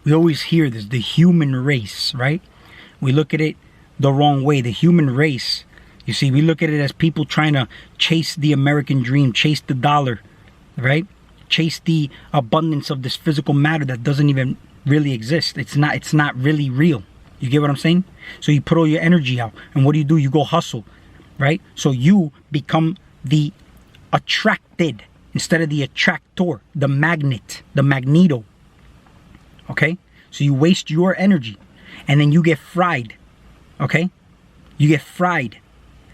We always hear this, the human race, right? We look at it the wrong way. The human race, you see, we look at it as people trying to chase the American dream, chase the dollar, right? Chase the abundance of this physical matter that doesn't even really exist. It's not really real. You get what I'm saying? So you put all your energy out, and what do? You go hustle, right? So you become the attracted instead of the attractor, the magnet, the magneto. Okay? So you waste your energy, and then you get fried. Okay? You get fried.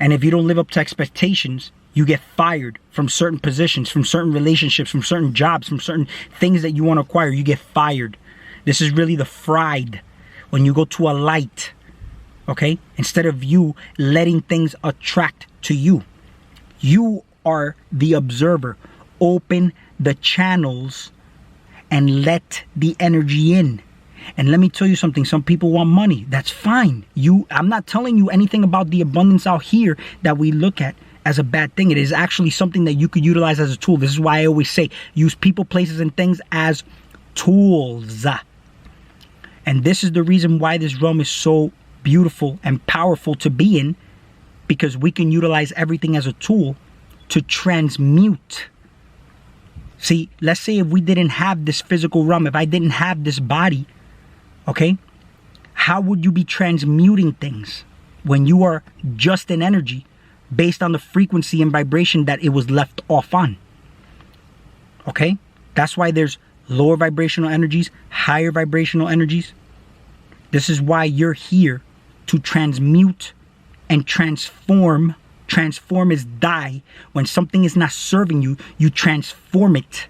And if you don't live up to expectations, you get fired from certain positions, from certain relationships, from certain jobs, from certain things that you want to acquire. You get fired. This is really the fried. When you go to a light, okay? Instead of you letting things attract to you. You are the observer. Open the channels and let the energy in. And let me tell you something. Some people want money. That's fine. I'm not telling you anything about the abundance out here that we look at as a bad thing. It is actually something that you could utilize as a tool. This is why I always say use people, places, and things as tools. And this is the reason why this realm is so beautiful and powerful to be in, because we can utilize everything as a tool to transmute. See, let's say if we didn't have this physical realm, if I didn't have this body, okay, how would you be transmuting things when you are just an energy based on the frequency and vibration that it was left off on? Okay, that's why there's lower vibrational energies, higher vibrational energies. This is why you're here to transmute and transform. Transform is die. When something is not serving you, you transform it.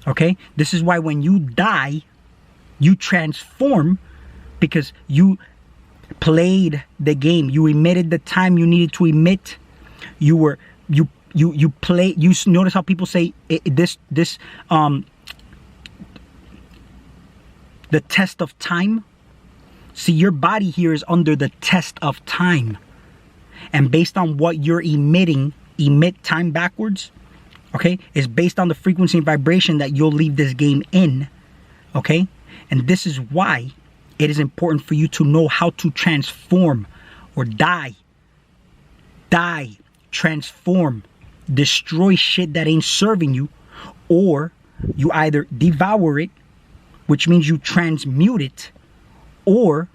Okay? This is why when you die, you transform, because you played the game. You emitted the time you needed to emit. You play. You notice how people say the test of time. See, your body here is under the test of time. And based on what you're emit time backwards, okay, is based on the frequency and vibration that you'll leave this game in, okay? And this is why it is important for you to know how to transform or die. Die, transform, destroy shit that ain't serving you, or you either devour it, which means you transmute it, or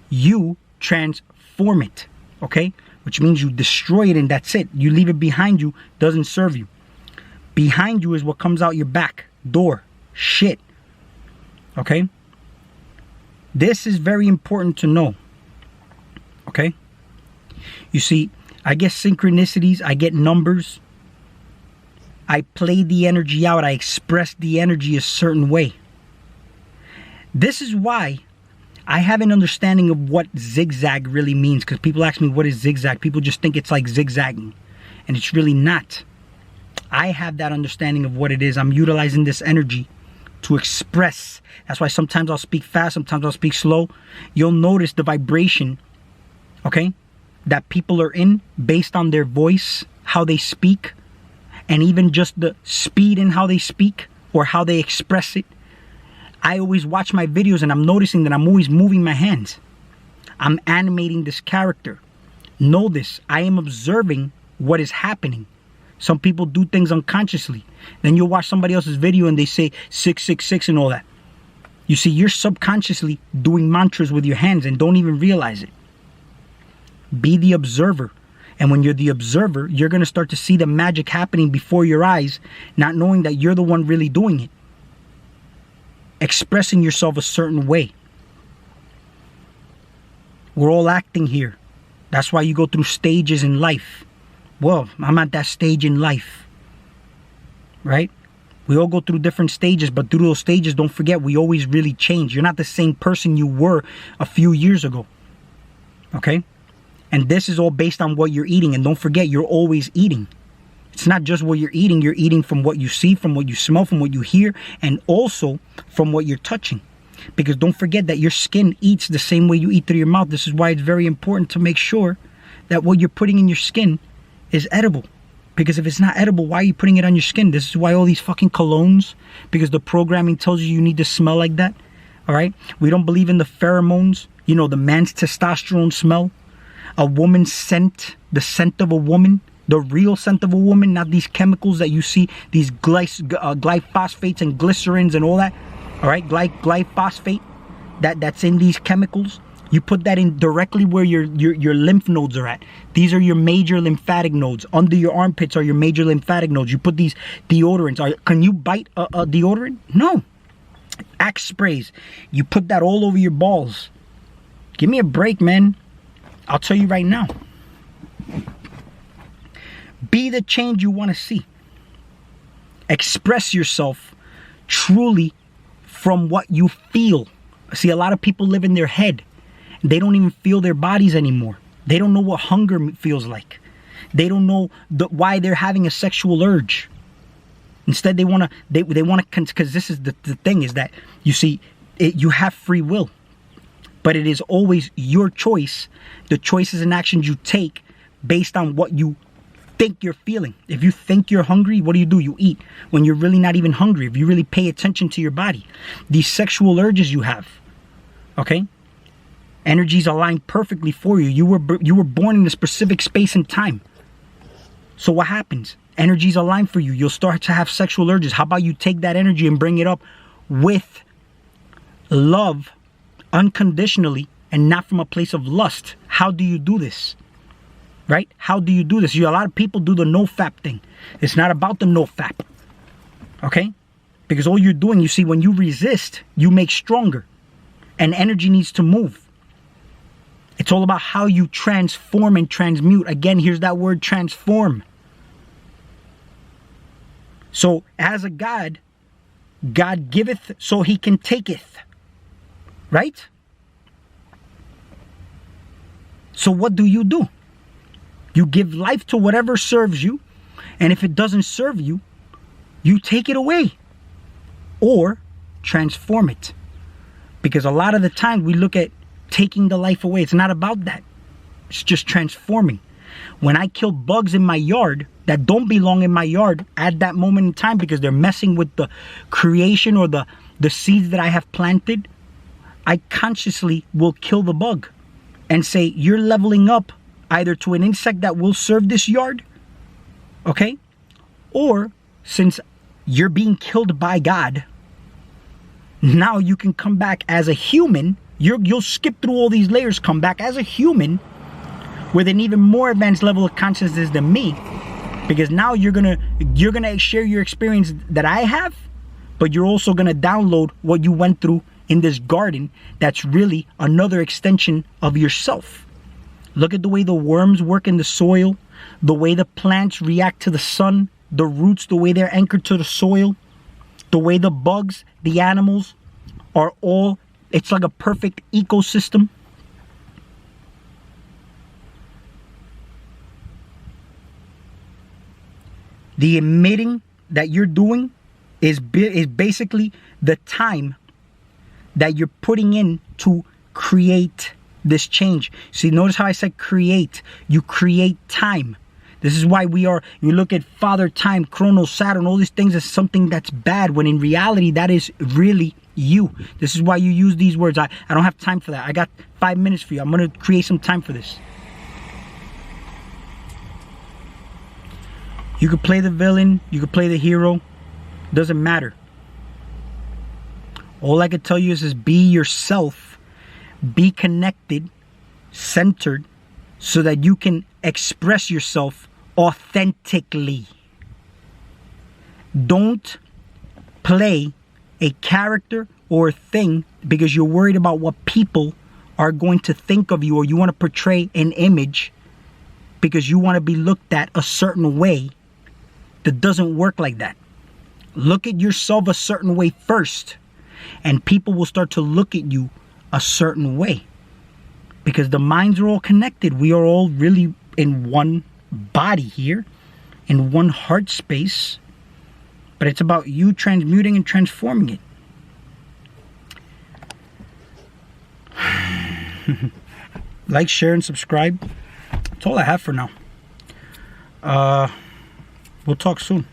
you transform it, okay? Which means you destroy it and that's it. You leave it behind you, doesn't serve you. Behind you is what comes out your back door. Shit. Okay? This is very important to know. Okay? You see, I get synchronicities, I get numbers. I play the energy out, I express the energy a certain way. This is why I have an understanding of what zigzag really means, because people ask me, what is zigzag? People just think it's like zigzagging, and it's really not. I have that understanding of what it is. I'm utilizing this energy to express. That's why sometimes I'll speak fast, sometimes I'll speak slow. You'll notice the vibration, okay, that people are in based on their voice, how they speak, and even just the speed in how they speak or how they express it. I always watch my videos and I'm noticing that I'm always moving my hands. I'm animating this character. Know this. I am observing what is happening. Some people do things unconsciously. Then you'll watch somebody else's video and they say 666 and all that. You see, you're subconsciously doing mantras with your hands and don't even realize it. Be the observer. And when you're the observer, you're going to start to see the magic happening before your eyes, not knowing that you're the one really doing it. Expressing yourself a certain way. We're all acting here. That's why you go through stages in life. Well, I'm at that stage in life. Right? We all go through different stages, but through those stages, don't forget, we always really change. You're not the same person you were a few years ago. Okay? And this is all based on what you're eating. And don't forget, you're always eating. It's not just what you're eating from what you see, from what you smell, from what you hear, and also from what you're touching. Because don't forget that your skin eats the same way you eat through your mouth. This is why it's very important to make sure that what you're putting in your skin is edible. Because if it's not edible, why are you putting it on your skin? This is why all these fucking colognes, because the programming tells you need to smell like that. All right. We don't believe in the pheromones, you know, the man's testosterone smell, a woman's scent, the scent of a woman, the real scent of a woman, not these chemicals that you see, these glyphosates and glycerins and all that. All right. Glyphosate that's in these chemicals. You put that in directly where your lymph nodes are at. These are your major lymphatic nodes. Under your armpits are your major lymphatic nodes. You put these deodorants. Can you bite a deodorant? No. Axe sprays. You put that all over your balls. Give me a break, man. I'll tell you right now. Be the change you want to see. Express yourself truly from what you feel. See, a lot of people live in their head. They don't even feel their bodies anymore. They don't know what hunger feels like. They don't know why they're having a sexual urge. Instead, they want to, because this is the thing is that, you see, you have free will. But it is always your choice. The choices and actions you take based on what you think you're feeling. If you think you're hungry, what do? You eat when you're really not even hungry. If you really pay attention to your body. These sexual urges you have, okay? Energies align perfectly for you. You were born in a specific space and time. So what happens? Energies align for you. You'll start to have sexual urges. How about you take that energy and bring it up with love, unconditionally, and not from a place of lust? How do you do this? Right? How do you do this? A lot of people do the no-fap thing. It's not about the no-fap. Okay? Because all you're doing, you see, when you resist, you make stronger. And energy needs to move. It's all about how you transform and transmute. Again, here's that word, transform. So, as a God, God giveth so he can taketh. Right? So what do? You give life to whatever serves you. And if it doesn't serve you, you take it away. Or transform it. Because a lot of the time we look at taking the life away. It's not about that. It's just transforming. When I kill bugs in my yard that don't belong in my yard at that moment in time because they're messing with the creation or the seeds that I have planted, I consciously will kill the bug and say, you're leveling up either to an insect that will serve this yard, okay? Or since you're being killed by God, now you can come back as a human. You'll skip through all these layers, come back as a human with an even more advanced level of consciousness than me, because now you're gonna share your experience that I have, but you're also gonna download what you went through in this garden that's really another extension of yourself. Look at the way the worms work in the soil, the way the plants react to the sun, the roots, the way they're anchored to the soil, the way the bugs, the animals are all, it's like a perfect ecosystem. The emitting that you're doing is basically the time that you're putting in to create this change. See, notice how I said create. You create time. This is why you look at Father Time, Chronos, Saturn, all these things as something that's bad, when in reality, that is really you. This is why you use these words. I don't have time for that. I got 5 minutes for you. I'm going to create some time for this. You could play the villain. You could play the hero. Doesn't matter. All I could tell you is be yourself. Be connected, centered, so that you can express yourself authentically. Don't play a character or a thing because you're worried about what people are going to think of you, or you want to portray an image because you want to be looked at a certain way. That doesn't work like that. Look at yourself a certain way first, and people will start to look at you a certain way, because the minds are all connected. We are all really in one body here, in one heart space, but it's about you transmuting and transforming it. Like, share, and subscribe. That's all I have for now. We'll talk soon.